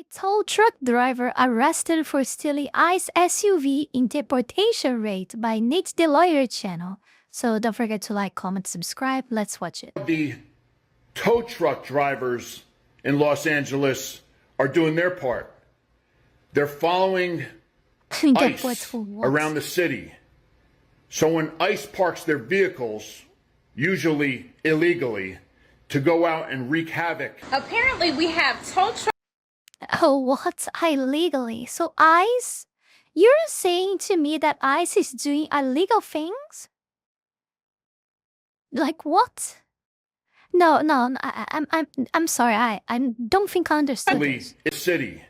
Tow truck driver arrested for stealing ICE SUV in deportation raid by Nate the Lawyer channel. So don't forget to like, comment, subscribe. Let's watch it. The tow truck drivers in Los Angeles are doing their part. They're following ICE around the city. So when ICE parks their vehicles, usually illegally, to go out and wreak havoc. Apparently we have tow truck. Oh, what? Illegally? So ICE? You're saying to me that ICE is doing illegal things? Like what? No, I'm sorry. I don't think I understood this. City.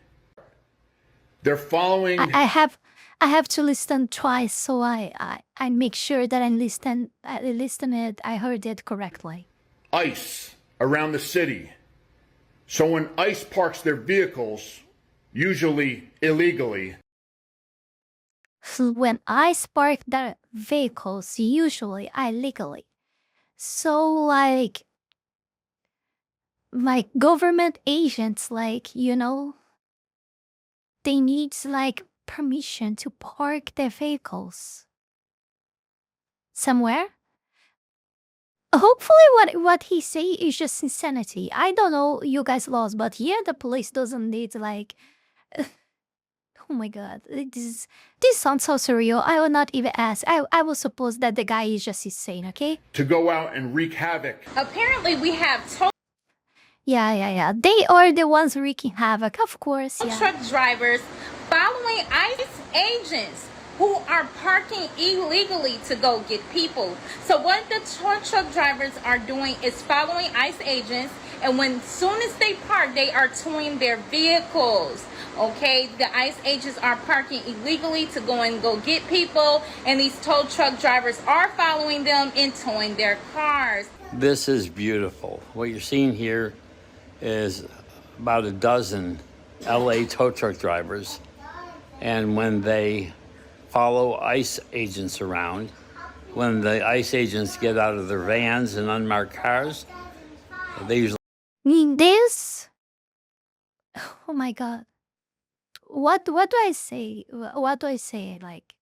They're following. I have to listen twice, so I make sure that I listen it. I heard it correctly. ICE around the city. So when ICE parks their vehicles, usually illegally. So when ICE park their vehicles, usually illegally. So like government agents, like, you know, they need like permission to park their vehicles somewhere. Hopefully what he say is just insanity. I don't know you guys laws, but here the police doesn't need like oh my god. This sounds so surreal. I will not even ask. I will suppose that the guy is just insane, okay? To go out and wreak havoc. Apparently we have tow Yeah. They are the ones wreaking havoc, of course. Yeah. truck drivers following ICE agents who are parking illegally to go get people. So what the tow truck drivers are doing is following ICE agents, and when soon as they park, they are towing their vehicles. Okay, the ICE agents are parking illegally to go get people, and these tow truck drivers are following them and towing their cars. This is beautiful. What you're seeing here is about a dozen LA tow truck drivers, and when they follow ICE agents around, when the ICE agents get out of their vans and unmarked cars, they usually This, oh my god. What do I say? What do I say? Like,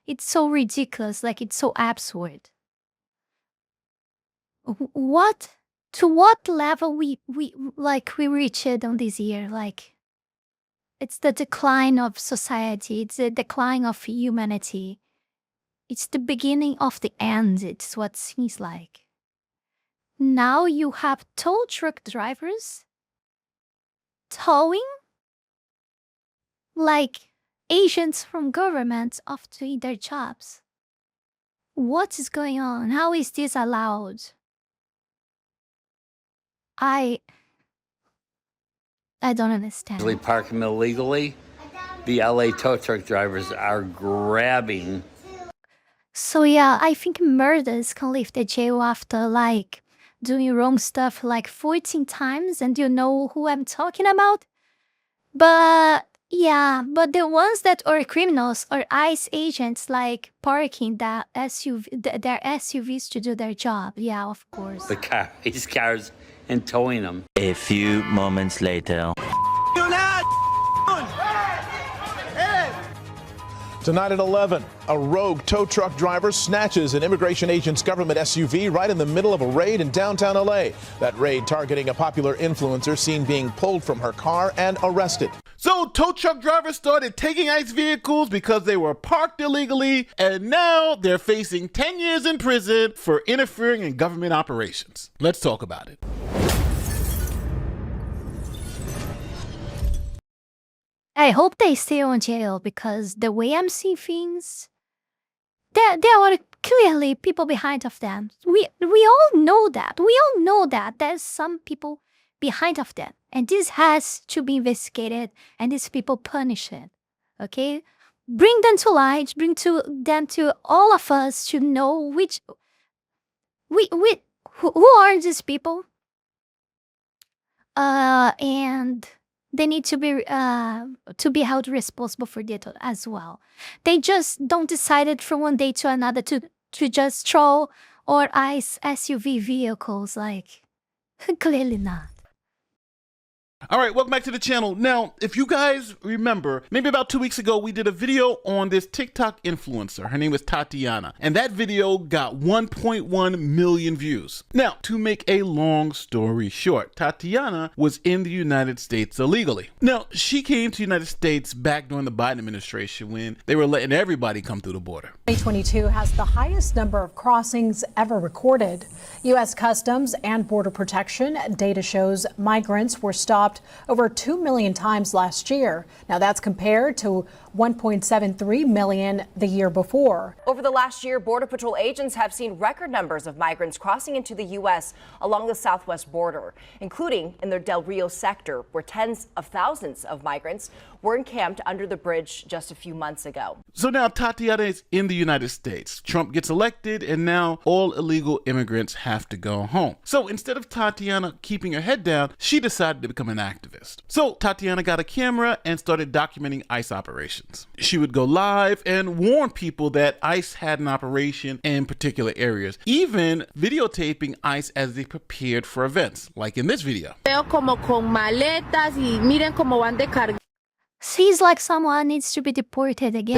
it's so ridiculous. Like, it's so absurd. What? To what level we reached on this year? Like, it's the decline of society. It's the decline of humanity. It's the beginning of the end. It's what seems like. Now you have tow truck drivers towing like agents from governments off doing their jobs. What is going on? How is this allowed? I don't understand. park them illegally. The LA tow truck drivers are grabbing. So yeah, I think murders can leave the jail after like doing wrong stuff like 14 times, and you know who I'm talking about. But yeah, but the ones that are criminals are ICE agents like parking that their SUVs to do their job. Yeah, of course. These cars and towing them. A few moments later. Tonight at 11, a rogue tow truck driver snatches an immigration agent's government SUV right in the middle of a raid in downtown LA. That raid targeting a popular influencer seen being pulled from her car and arrested. So tow truck drivers started taking ICE vehicles because they were parked illegally, and now they're facing 10 years in prison for interfering in government operations. Let's talk about it. I hope they stay on jail because the way I'm seeing things, there are clearly people behind of them. We all know that. We all know that there's some people behind of them, and this has to be investigated, and these people punished. Okay, bring them to light. Bring them to all of us to know who are these people. And they need to be held responsible for that as well. They just don't decide it from one day to another to just throw or ICE SUV vehicles. Like, clearly not. All right, welcome back to the channel. Now, if you guys remember, maybe about 2 weeks ago, we did a video on this TikTok influencer. Her name is Tatiana, and that video got 1.1 million views. Now, to make a long story short, Tatiana was in the United States illegally. Now, she came to the United States back during the Biden administration when they were letting everybody come through the border. 2022 has the highest number of crossings ever recorded. U.S. Customs and Border Protection data shows migrants were stopped over 2 million times last year. Now that's compared to 1.73 million the year before. Over the last year, Border Patrol agents have seen record numbers of migrants crossing into the U.S. along the southwest border, including in the Del Rio sector, where tens of thousands of migrants were encamped under the bridge just a few months ago. So now Tatiana is in the United States. Trump gets elected, and now all illegal immigrants have to go home. So instead of Tatiana keeping her head down, she decided to become an activist. So Tatiana got a camera and started documenting ICE operations. She would go live and warn people that ICE had an operation in particular areas, even videotaping ICE as they prepared for events, like in this video. Seems like someone needs to be deported again.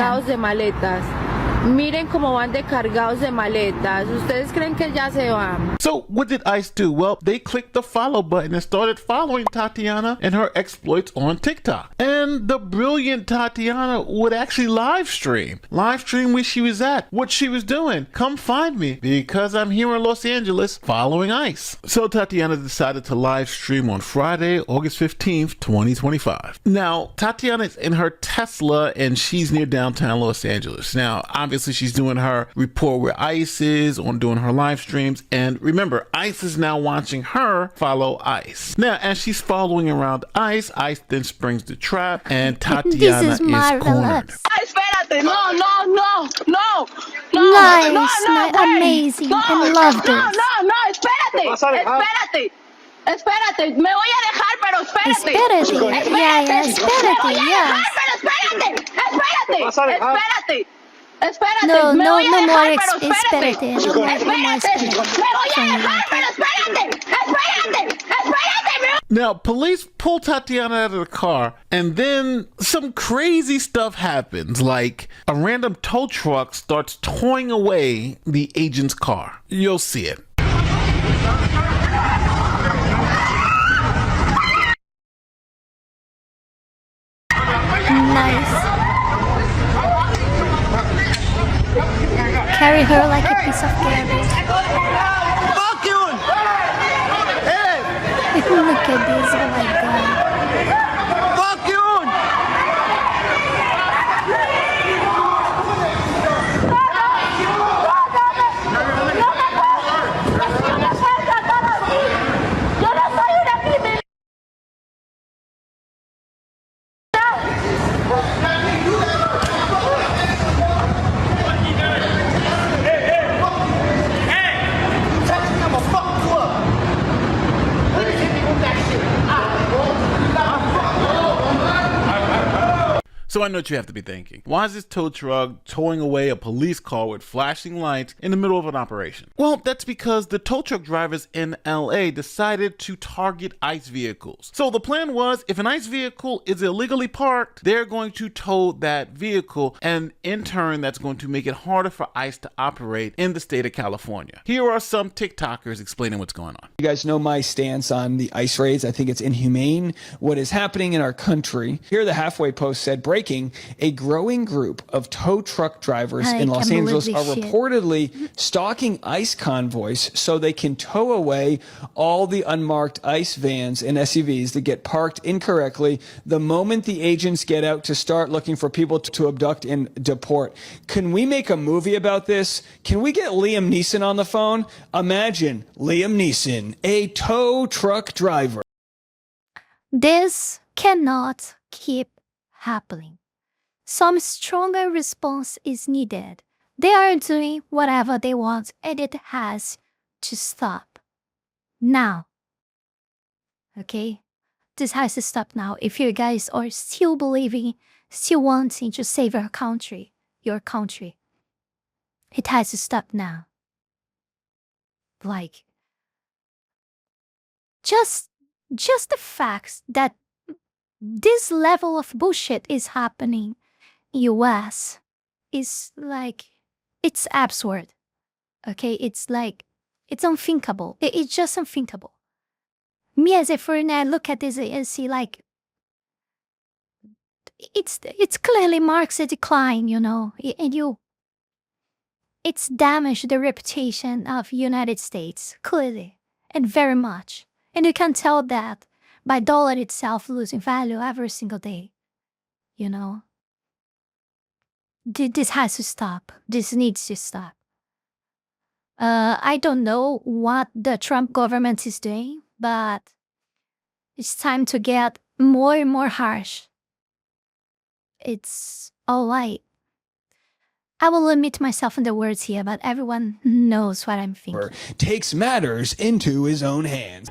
Miren cómo van de cargados de maletas. ¿Ustedes creen que ya se van? So what did ICE do? Well, they clicked the follow button and started following Tatiana and her exploits on TikTok. And the brilliant Tatiana would actually live stream where she was at, what she was doing. Come find me because I'm here in Los Angeles following ICE. So Tatiana decided to live stream on Friday, August 15th, 2025. Now, Tatiana's in her Tesla and she's near downtown Los Angeles. Now, obviously she's doing her report where ICE is on doing her live streams. And remember, ICE is now watching her follow ICE. Now, as she's following around ICE, ICE then springs the trap and Tatiana is cornered. Espérate, no. Nice, amazing, I love this. Espérate. Espérate, me voy a dejar, pero espérate. Espérate. No more espérate. Now, police pull Tatiana out of the car, and then some crazy stuff happens, like a random tow truck starts towing away the agent's car. You'll see it. Nice. Carry her like a piece of garbage. Fuck you! Hey! Look at this, oh my god. Fuck you! So I know what you have to be thinking. Why is this tow truck towing away a police car with flashing lights in the middle of an operation? Well, that's because the tow truck drivers in LA decided to target ICE vehicles. So the plan was, if an ICE vehicle is illegally parked, they're going to tow that vehicle, and in turn, that's going to make it harder for ICE to operate in the state of California. Here are some TikTokers explaining what's going on. You guys know my stance on the ICE raids. I think it's inhumane what is happening in our country. Here, the halfway post said, breaking, a growing group of tow truck drivers in Los Angeles are reportedly stalking ICE convoys so they can tow away all the unmarked ICE vans and SUVs that get parked incorrectly the moment the agents get out to start looking for people to abduct and deport. Can we make a movie about this? Can we get Liam Neeson on the phone? Imagine Liam Neeson, a tow truck driver. This cannot keep happening. Some stronger response is needed. They are doing whatever they want, and it has to stop now. Okay? This has to stop now. If you guys are still believing, still wanting to save your country, it has to stop now. Like, just just the fact that this level of bullshit is happening in US is like, it's absurd. Okay, it's like, it's unthinkable. It's just unthinkable. Me as a foreigner, I look at this and see like, it's clearly marks a decline, you know, and it's damaged the reputation of United States, clearly, and very much. And you can tell that by dollar itself losing value every single day, you know. This has to stop. This needs to stop. I don't know what the Trump government is doing, but it's time to get more and more harsh. It's all right. I will limit myself in the words here, but everyone knows what I'm thinking. Takes matters into his own hands.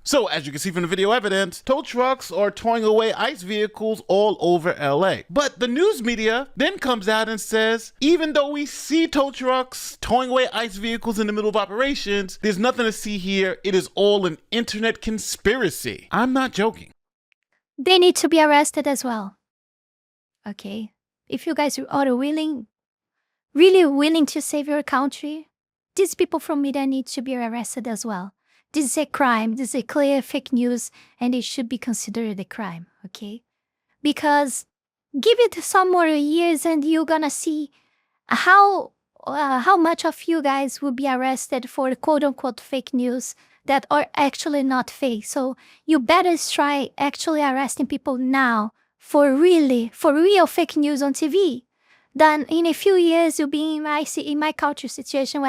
So, as you can see from the video evidence, tow trucks are towing away ICE vehicles all over LA. But the news media then comes out and says, even though we see tow trucks towing away ICE vehicles in the middle of operations, there's nothing to see here. It is all an internet conspiracy. I'm not joking. They need to be arrested as well. Okay? If you guys are really willing to save your country, these people from media need to be arrested as well. This is a crime. This is a clear fake news, and it should be considered a crime, okay? Because give it some more years, and you're gonna see how much of you guys will be arrested for quote-unquote fake news that are actually not fake. So you better try actually arresting people now for real fake news on TV. Then in a few years, you'll be in my culture situation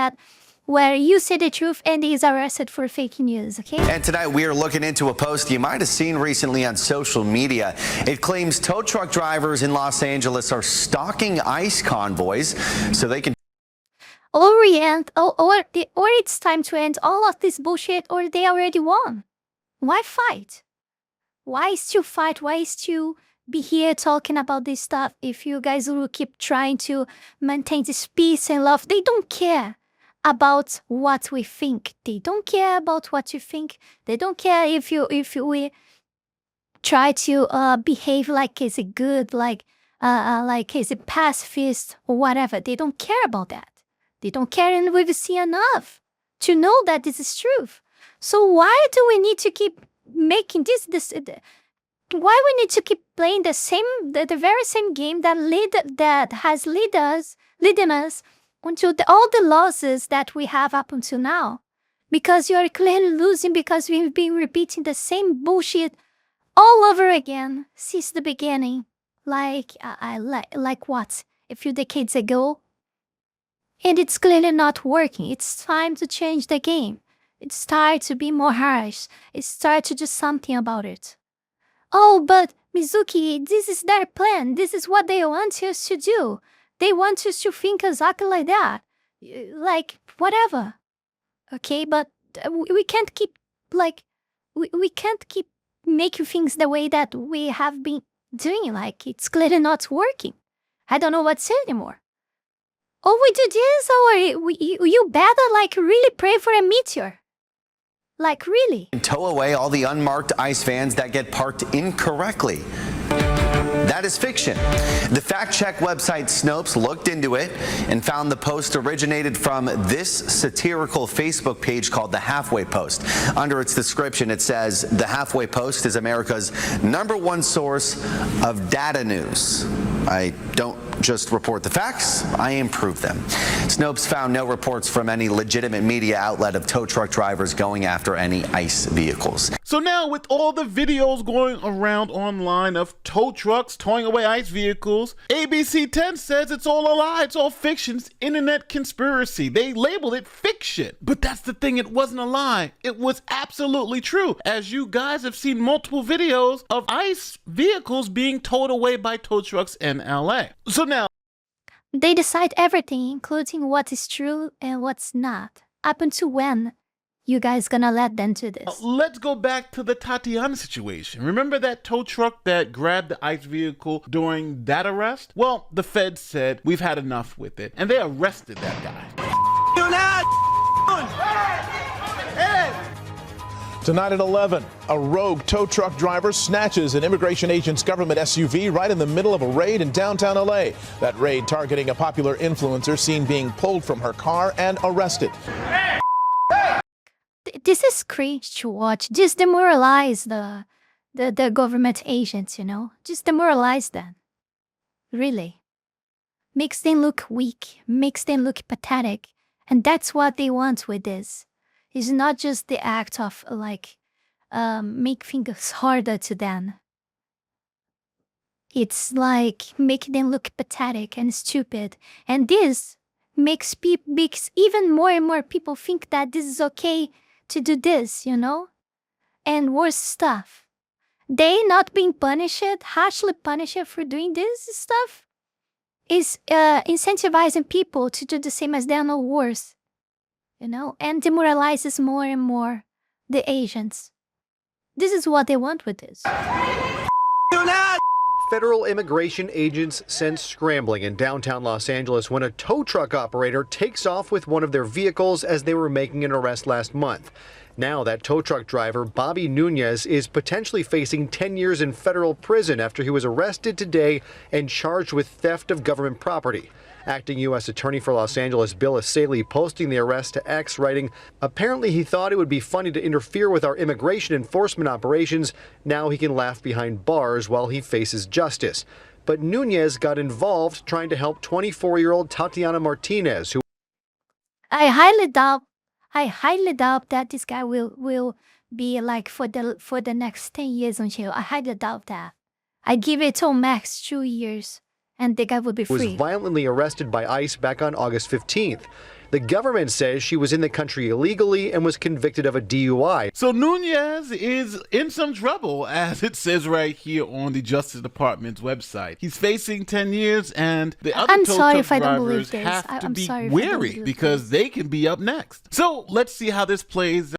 where you say the truth and is arrested for fake news, okay? And tonight we are looking into a post you might have seen recently on social media. It claims tow truck drivers in Los Angeles are stalking ICE convoys so they can or it's time to end all of this bullshit, or they already won. Why fight? Why still fight? Why still be here talking about this stuff if you guys will keep trying to maintain this peace and love? They don't care about what we think. They don't care about what you think. They don't care if we try to behave like it's a good, like it's a pacifist or whatever. They don't care about that. They don't care, and we've seen enough to know that this is truth. So why do we need to keep making this? Why we need to keep playing the very same game that has leading us onto all the losses that we have up until now? Because you are clearly losing because we've been repeating the same bullshit all over again since the beginning. Like what? A few decades ago? And it's clearly not working. It's time to change the game. It's time to be more harsh. It's time to do something about it. Oh, but Mizuki, this is their plan. This is what they want us to do. They want us to think exactly like that. Like, whatever. Okay, but we can't keep, we can't keep making things the way that we have been doing. Like, it's clearly not working. I don't know what to say anymore. Or we do this, or you better, really pray for a meteor. Like, really. tow away all the unmarked ICE vans that get parked incorrectly. That is fiction. The fact-check website Snopes looked into it and found the post originated from this satirical Facebook page called The Halfway Post. Under its description, it says, "The Halfway Post is America's #1 source of data news. I don't just report the facts, I improve them." Snopes found no reports from any legitimate media outlet of tow truck drivers going after any ICE vehicles. So now, with all the videos going around online of tow trucks towing away ICE vehicles, ABC 10 says it's all a lie, it's all fiction, it's internet conspiracy. They labeled it fiction. But that's the thing, it wasn't a lie. It was absolutely true, as you guys have seen multiple videos of ICE vehicles being towed away by tow trucks in LA. So now, they decide everything, including what is true and what's not. Up until when? You guys gonna let them do this? Let's go back to the Tatiana situation. Remember that tow truck that grabbed the ICE vehicle during that arrest? Well, the feds said, we've had enough with it, and they arrested that guy. Tonight at 11, a rogue tow truck driver snatches an immigration agent's government SUV right in the middle of a raid in downtown LA. That raid targeting a popular influencer seen being pulled from her car and arrested. This is cringe to watch. Just demoralize the government agents, you know? Just demoralize them. Really. Makes them look weak. Makes them look pathetic. And that's what they want with this. It's not just the act of, like, make things harder to them. It's like making them look pathetic and stupid. And this makes even more and more people think that this is okay to do this, you know? And worse stuff. They not being punished, harshly punished for doing this stuff, is incentivizing people to do the same as them or worse, you know? And demoralizes more and more the agents. This is what they want with this. Federal immigration agents sent scrambling in downtown Los Angeles when a tow truck operator takes off with one of their vehicles as they were making an arrest last month. Now that tow truck driver, Bobby Nunez, is potentially facing 10 years in federal prison after he was arrested today and charged with theft of government property. Acting U.S. Attorney for Los Angeles, Bill Asaley, posting the arrest to X, writing, "Apparently he thought it would be funny to interfere with our immigration enforcement operations. Now he can laugh behind bars while he faces justice." But Nunez got involved trying to help 24-year-old Tatiana Martinez, who I highly doubt that this guy will be like for the next 10 years in jail. I highly doubt that. I give it till max 2 years. And the guy would be free. Was violently arrested by ICE back on August 15th. The government says she was in the country illegally and was convicted of a DUI. So Nunez is in some trouble, as it says right here on the Justice Department's website. He's facing 10 years, and the other tow truck drivers have to be wary because they can be up next. So let's see how this plays.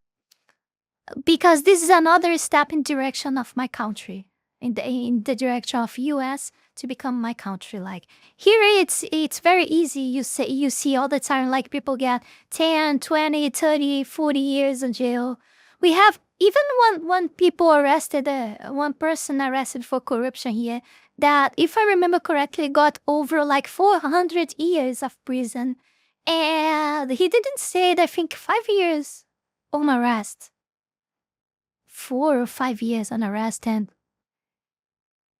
Because this is another step in direction of my country, in the direction of U.S. to become my country. Like here it's very easy. You see all the time, like people get 10, 20, 30, 40 years in jail. We have even one person arrested for corruption here that, if I remember correctly, got over like 400 years of prison. And he didn't say it, I think 5 years on arrest. 4 or 5 years on arrest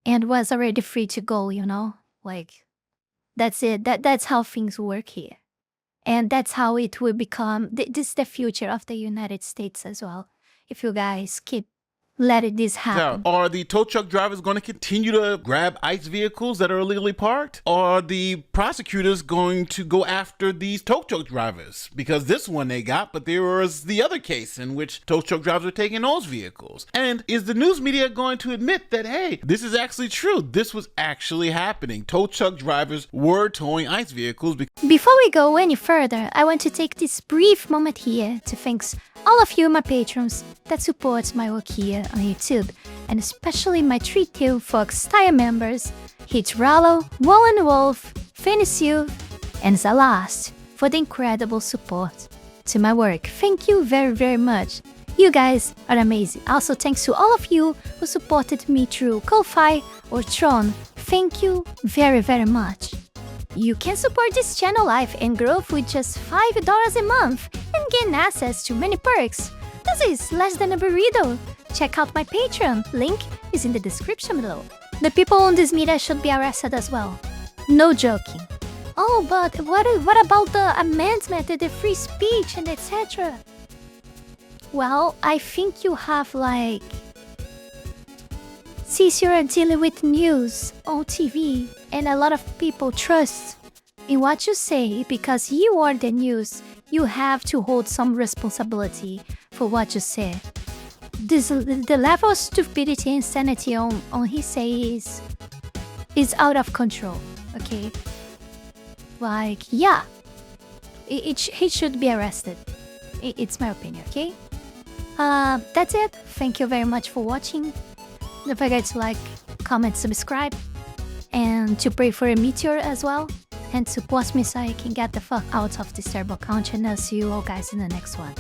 and was already free to go, you know? Like, that's it. That's how things work here. And that's how it will become. This is the future of the United States as well. If you guys keep letting this happen. Now, are the tow truck drivers going to continue to grab ICE vehicles that are illegally parked? Or are the prosecutors going to go after these tow truck drivers? Because this one they got, but there was the other case in which tow truck drivers were taking those vehicles. And is the news media going to admit that, hey, this is actually true? This was actually happening. Tow truck drivers were towing ICE vehicles. Before we go any further, I want to take this brief moment here to thank all of you, my patrons, that support my work here on YouTube, and especially my 3-tailed fox style members, Heath Rowell, Wallen Wolf, Fenny Sylvy, and Zalost, for the incredible support to my work. Thank you very, very much. You guys are amazing. Also, thanks to all of you who supported me through Ko-Fi or Tron. Thank you very, very much. You can support this channel life and growth with just $5 a month and gain access to many perks. This is less than a burrito. Check out my Patreon, link is in the description below. The people on this media should be arrested as well. No joking. Oh, but what about the amendment to the free speech and etc.? Well, I think you have like... Since you're dealing with news on TV and a lot of people trust in what you say because you are the news, you have to hold some responsibility for what you say. The level of stupidity and insanity on his say is out of control, okay? Like, yeah, he should be arrested. It's my opinion, okay? That's it. Thank you very much for watching. Don't forget to like, comment, subscribe, and to pray for a meteor as well, and support me so I can get the fuck out of this terrible country. And I'll see you all guys in the next one.